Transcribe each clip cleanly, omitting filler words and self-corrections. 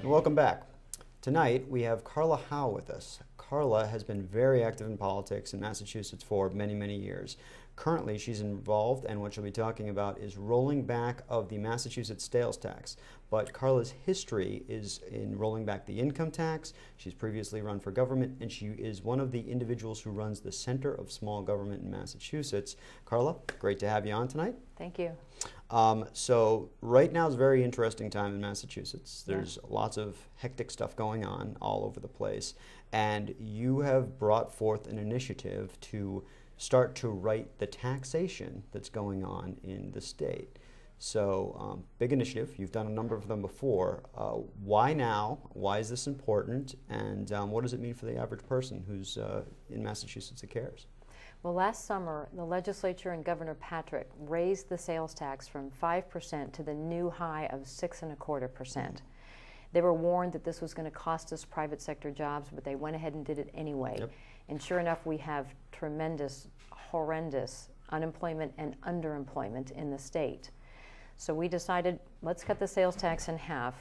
And welcome back. Tonight we have Carla Howell with us. Carla has been very active in politics in Massachusetts for many, many years. Currently, she's involved, and what she'll be talking about is rolling back of the Massachusetts sales tax. But Carla's history is in rolling back the income tax. She's previously run for government, and she is one of the individuals who runs the Center of Small Government in Massachusetts. Carla, great to have you on tonight. Thank you. So right now is a very interesting time in Massachusetts. There's lots of hectic stuff going on all over the place, and you have brought forth an initiative to start to write the taxation that's going on in the state. So big initiative. You've done a number of them before. Why now? Why is this important? And what does it mean for the average person who's in Massachusetts that cares? Well, last summer, the legislature and Governor Patrick raised the sales tax from 5% to the new high of 6.25%. They were warned that this was going to cost us private sector jobs, but they went ahead and did it anyway. Yep. And sure enough, we have tremendous, horrendous unemployment and underemployment in the state. So we decided, let's cut the sales tax in half,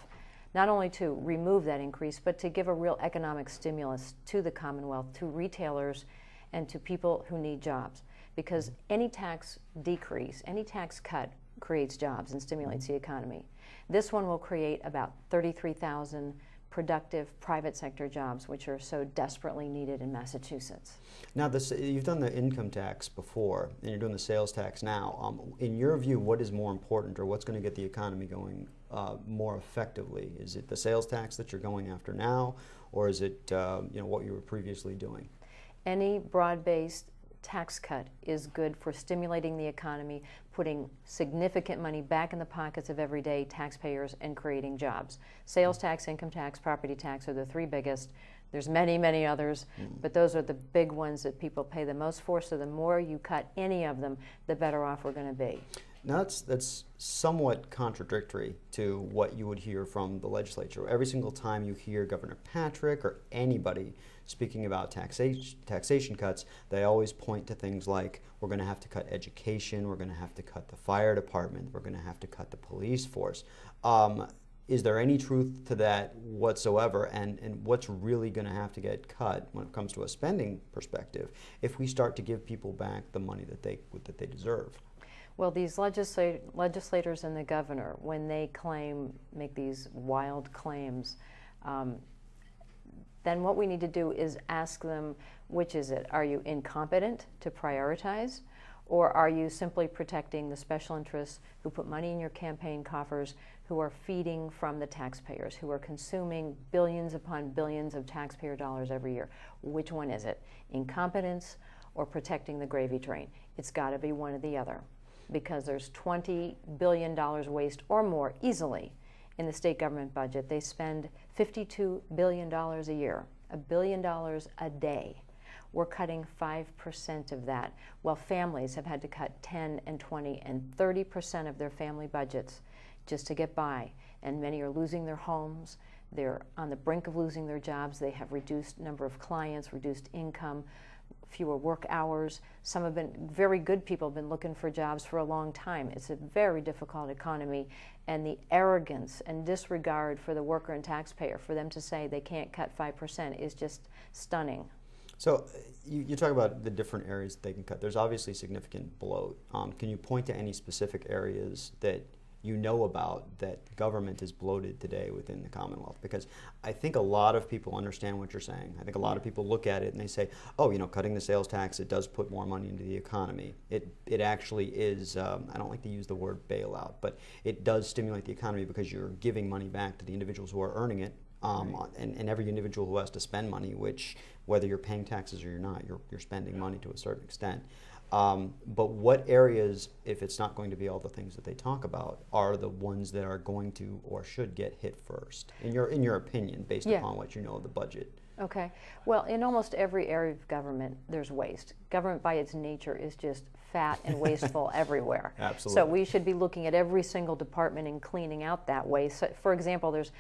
not only to remove that increase, but to give a real economic stimulus to the Commonwealth, to retailers, and to people who need jobs. Because any tax decrease, any tax cut creates jobs and stimulates the economy. This one will create about 33,000 productive private sector jobs, which are so desperately needed in Massachusetts. Now, you've done the income tax before, and you're doing the sales tax now. In your view, what is more important, or what's going to get the economy going more effectively? Is it the sales tax that you're going after now, or is it what you were previously doing? Any broad-based tax cut is good for stimulating the economy, putting significant money back in the pockets of everyday taxpayers and creating jobs. Sales tax, income tax, property tax are the three biggest. There's many, many others, but those are the big ones that people pay the most for, so the more you cut any of them, the better off we're going to be. Now that's somewhat contradictory to what you would hear from the legislature. Every single time you hear Governor Patrick or anybody speaking about taxation cuts, they always point to things like, we're going to have to cut education, we're going to have to cut the fire department, we're going to have to cut the police force. Is there any truth to that whatsoever, and what's really going to have to get cut when it comes to a spending perspective if we start to give people back the money that they deserve? Well, these legislators and the governor, when they make these wild claims, then what we need to do is ask them, which is it? Are you incompetent to prioritize? Or are you simply protecting the special interests who put money in your campaign coffers, who are feeding from the taxpayers, who are consuming billions upon billions of taxpayer dollars every year? Which one is it? Incompetence or protecting the gravy train? It's got to be one or the other, because there's $20 billion waste or more easily in the state government budget. They spend $52 billion a year, $1 billion a day. We're cutting 5% of that, while families have had to cut 10 and 20 and 30% of their family budgets just to get by. And many are losing their homes. They're on the brink of losing their jobs. They have reduced number of clients, reduced income, fewer work hours. Some have been very good people have been looking for jobs for a long time. It's a very difficult economy, and the arrogance and disregard for the worker and taxpayer, for them to say they can't cut 5%, is just stunning. So you talk about the different areas that they can cut. There's obviously significant bloat. Can you point to any specific areas that you know about that government is bloated today within the Commonwealth? Because I think a lot of people understand what you're saying. I think a lot of people look at it and they say, oh, cutting the sales tax, it does put more money into the economy. It actually is, I don't like to use the word bailout, but it does stimulate the economy because you're giving money back to the individuals who are earning it. And every individual who has to spend money, which whether you're paying taxes or you're not, you're spending money to a certain extent. But what areas, if it's not going to be all the things that they talk about, are the ones that are going to or should get hit first, in your opinion, based upon what you know of the budget? Okay. Well, in almost every area of government, there's waste. Government by its nature is just fat and wasteful everywhere. Absolutely. So we should be looking at every single department and cleaning out that waste. So, for example, there's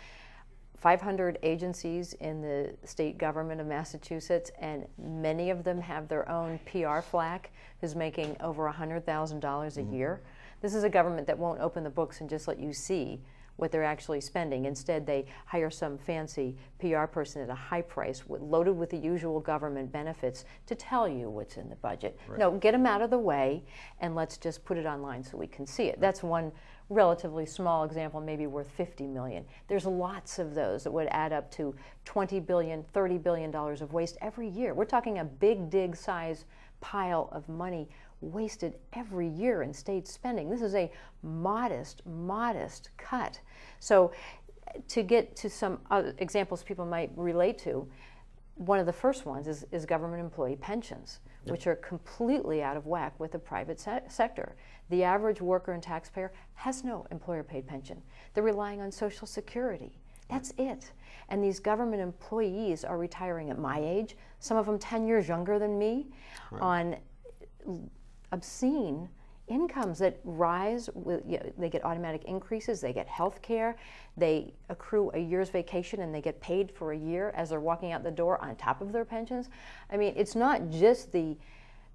500 agencies in the state government of Massachusetts, and many of them have their own PR flack who's making over $100,000 a year. This is a government that won't open the books and just let you see what they're actually spending. Instead, they hire some fancy PR person at a high price, loaded with the usual government benefits, to tell you what's in the budget. Right. No, get them out of the way, and let's just put it online so we can see it. That's one relatively small example, maybe worth $50 million. There's lots of those that would add up to $20 billion, $30 billion of waste every year. We're talking a big dig size pile of money wasted every year in state spending. This is a modest cut. So to get to some other examples people might relate to, one of the first ones is government employee pensions, which are completely out of whack with the private sector. The average worker and taxpayer has no employer-paid pension. They're relying on Social Security. That's it. And these government employees are retiring at my age, some of them 10 years younger than me, on obscene incomes that rise with, they get automatic increases, they get health care, they accrue a year's vacation and they get paid for a year as they're walking out the door on top of their pensions. I mean, it's not just the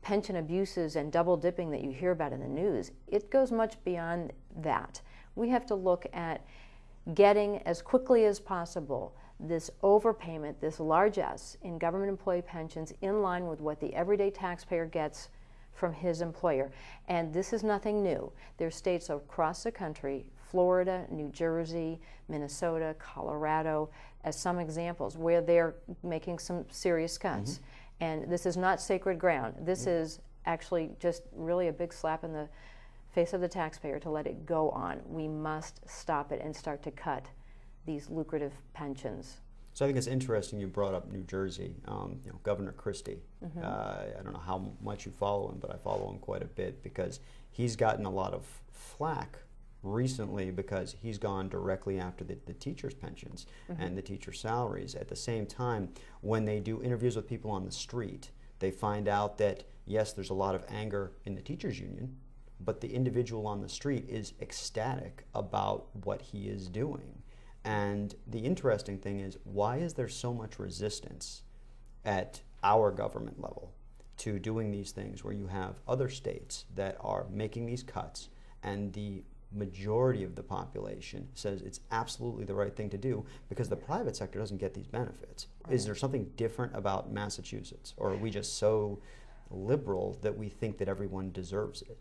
pension abuses and double dipping that you hear about in the news. It goes much beyond that. We have to look at getting as quickly as possible this overpayment, this largesse in government employee pensions in line with what the everyday taxpayer gets from his employer. And this is nothing new. There's states across the country, Florida, New Jersey, Minnesota, Colorado, as some examples where they're making some serious cuts. And this is not sacred ground. This is actually just really a big slap in the face of the taxpayer to let it go on. We must stop it and start to cut these lucrative pensions. So I think it's interesting you brought up New Jersey. Governor Christie. I don't know how much you follow him, but I follow him quite a bit because he's gotten a lot of flack recently because he's gone directly after the teachers' pensions and the teacher salaries. At the same time, when they do interviews with people on the street, they find out that, yes, there's a lot of anger in the teachers' union, but the individual on the street is ecstatic about what he is doing. And the interesting thing is, why is there so much resistance at our government level to doing these things where you have other states that are making these cuts and the majority of the population says it's absolutely the right thing to do because the private sector doesn't get these benefits? Is there something different about Massachusetts, or are we just so liberal that we think that everyone deserves it?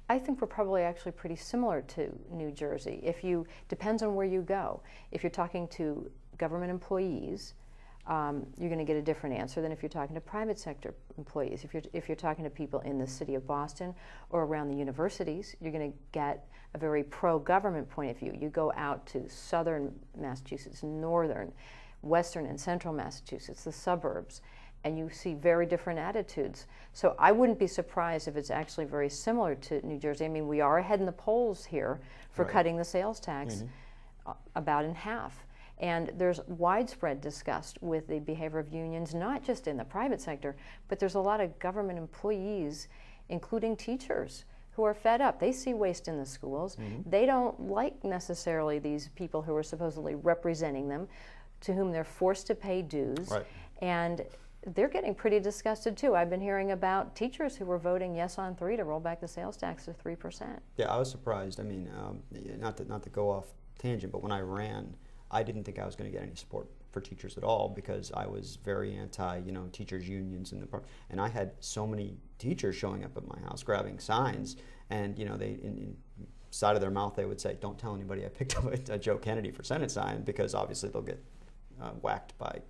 I think we're probably actually pretty similar to New Jersey. Depends on where you go. If you're talking to government employees, you're going to get a different answer than if you're talking to private sector employees. If you're talking to people in the city of Boston or around the universities, you're going to get a very pro-government point of view. You go out to southern Massachusetts, northern, western and central Massachusetts, the suburbs, and you see very different attitudes. So I wouldn't be surprised if it's actually very similar to New Jersey. I mean, we are ahead in the polls here for cutting the sales tax about in half. And there's widespread disgust with the behavior of unions, not just in the private sector, but there's a lot of government employees, including teachers, who are fed up. They see waste in the schools. They don't like necessarily these people who are supposedly representing them, to whom they're forced to pay dues. And they're getting pretty disgusted too. I've been hearing about teachers who were voting yes on 3 to roll back the sales tax to 3%. Yeah, I was surprised. I mean, not to go off tangent, but when I ran, I didn't think I was going to get any support for teachers at all because I was very anti, teachers unions and I had so many teachers showing up at my house grabbing signs, and they in side of their mouth they would say, "Don't tell anybody I picked up a Joe Kennedy for Senate sign," because obviously they'll get whacked by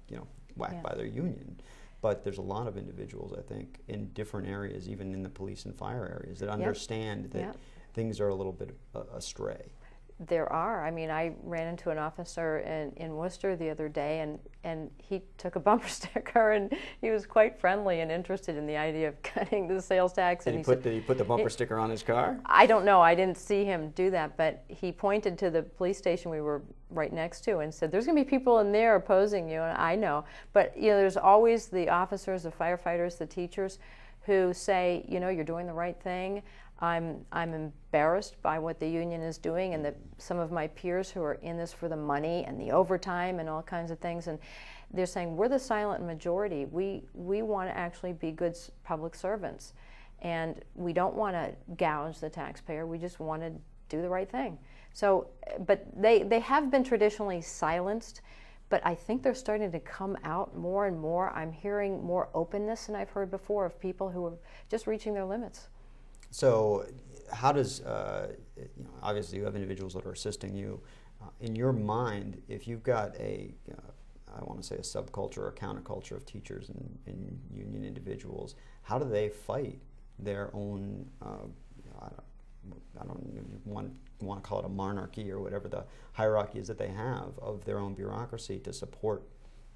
by their union. But there's a lot of individuals, I think, in different areas, even in the police and fire areas, that understand that things are a little bit astray. There are. I mean, I ran into an officer in Worcester the other day, and he took a bumper sticker, and he was quite friendly and interested in the idea of cutting the sales tax. Did he put the bumper sticker on his car? I don't know. I didn't see him do that, but he pointed to the police station we were right next to and said, "There's going to be people in there opposing you," and I know. But, there's always the officers, the firefighters, the teachers who say, you're doing the right thing. I'm embarrassed by what the union is doing, and that some of my peers who are in this for the money and the overtime and all kinds of things, and they're saying we're the silent majority. We want to actually be good public servants, and we don't want to gouge the taxpayer. We just want to do the right thing. So, but they have been traditionally silenced, but I think they're starting to come out more and more. I'm hearing more openness than I've heard before of people who are just reaching their limits. So how does, obviously you have individuals that are assisting you. In your mind, if you've got I want to say a subculture or counterculture of teachers and union individuals, how do they fight their own, I don't want to call it a monarchy or whatever the hierarchy is that they have of their own bureaucracy to support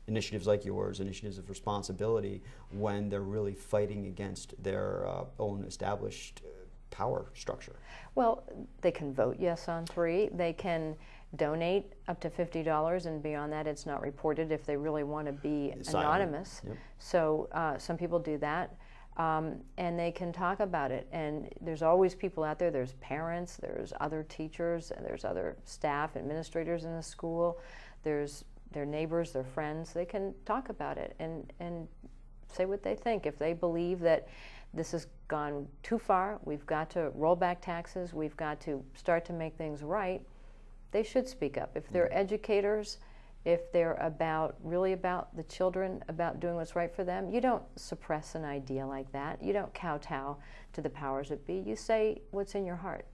initiatives like yours, initiatives of responsibility, when they're really fighting against their own established power structure? Well, they can vote yes on 3. They can donate up to $50, and beyond that it's not reported if they really want to be anonymous. Yep. So some people do that. And they can talk about it, and there's always people out there. There's parents, there's other teachers, and there's other staff, administrators in the school, there's their neighbors, their friends. They can talk about it and say what they think. If they believe that this has gone too far, we've got to roll back taxes, we've got to start to make things right, they should speak up. If they're educators, if they're really about the children, about doing what's right for them, you don't suppress an idea like that. You don't kowtow to the powers that be. You say what's in your heart.